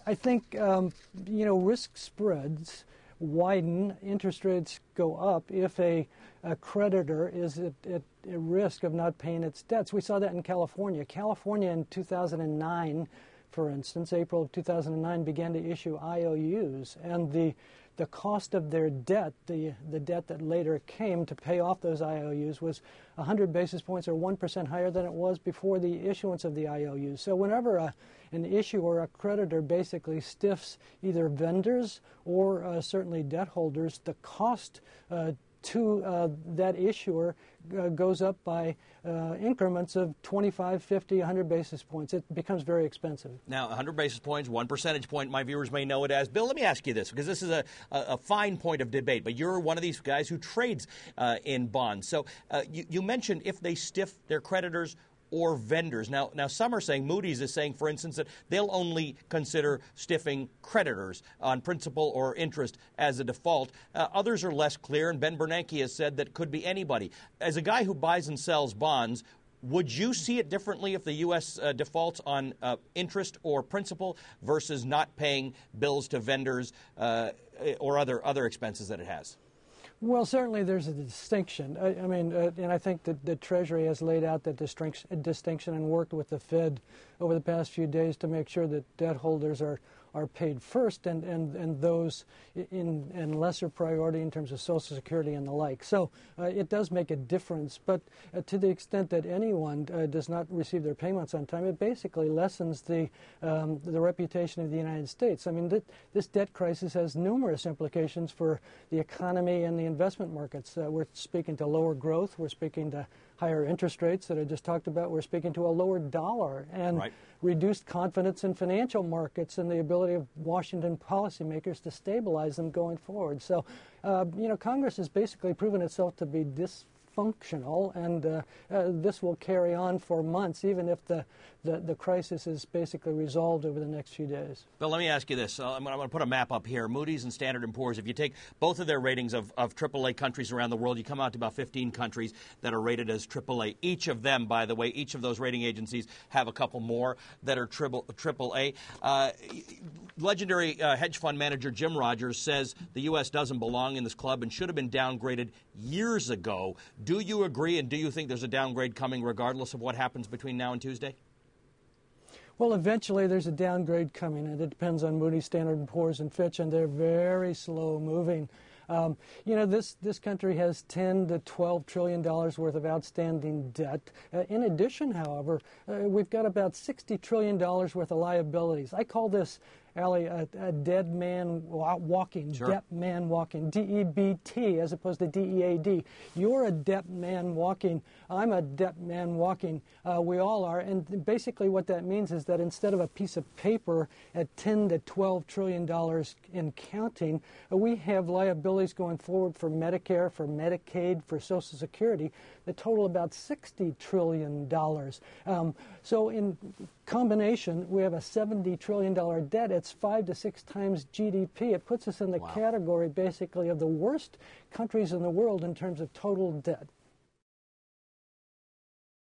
I think, risk spreads widen, interest rates go up if a creditor is at risk of not paying its debts. We saw that in California. California in 2009, for instance, April of 2009, began to issue IOUs, and the cost of their debt, the debt that later came to pay off those IOUs, was 100 basis points or 1% higher than it was before the issuance of the IOUs. So whenever an issuer or a creditor basically stiffs either vendors or certainly debt holders, the cost to that issuer goes up by increments of 25, 50, 100 basis points. It becomes very expensive. Now, 100 basis points, 1 percentage point, my viewers may know it as. Bill, let me ask you this, because this is a fine point of debate, but you're one of these guys who trades in bonds. So you mentioned if they stiff their creditors or vendors. Now, some are saying, Moody's is saying, for instance, that they'll only consider stiffing creditors on principal or interest as a default. Others are less clear, and Ben Bernanke has said that could be anybody. As a guy who buys and sells bonds, would you see it differently if the U.S. Defaults on interest or principal versus not paying bills to vendors or other expenses that it has? Well, certainly there's a distinction. And I think that the Treasury has laid out that distinction and worked with the Fed over the past few days to make sure that debt holders are paid first and those in lesser priority in terms of Social Security and the like. So it does make a difference, but to the extent that anyone does not receive their payments on time, it basically lessens the reputation of the United States. I mean, this debt crisis has numerous implications for the economy and the investment markets. We're speaking to lower growth. We're speaking to higher interest rates that I just talked about. We're speaking to a lower dollar and reduced confidence in financial markets and the ability of Washington policymakers to stabilize them going forward. So, Congress has basically proven itself to be dysfunctional, and this will carry on for months, even if the crisis is basically resolved over the next few days. Bill, let me ask you this. I'm going to put a map up here. Moody's and Standard & Poor's, if you take both of their ratings of AAA countries around the world, you come out to about 15 countries that are rated as AAA. Each of them, by the way, each of those rating agencies have a couple more that are AAA. Legendary hedge fund manager Jim Rogers says the U.S. doesn't belong in this club and should have been downgraded years ago. Do you agree, and do you think there's a downgrade coming regardless of what happens between now and Tuesday? Well, eventually there's a downgrade coming, and it depends on Moody's, Standard & Poor's, and Fitch, and they're very slow moving. This country has $10 to $12 trillion worth of outstanding debt. In addition, however, we've got about $60 trillion worth of liabilities. I call this, Allie, a dead man walking, Sure. debt man walking, D-E-B-T as opposed to D-E-A-D. You're a debt man walking. I'm a debt man walking. We all are. And basically what that means is that instead of a piece of paper at $10 to $12 trillion in counting, we have liabilities going forward for Medicare, for Medicaid, for Social Security that total about $60 trillion. So in combination, we have a $70 trillion debt. It's 5 to 6 times GDP. It puts us in the category, basically, of the worst countries in the world in terms of total debt.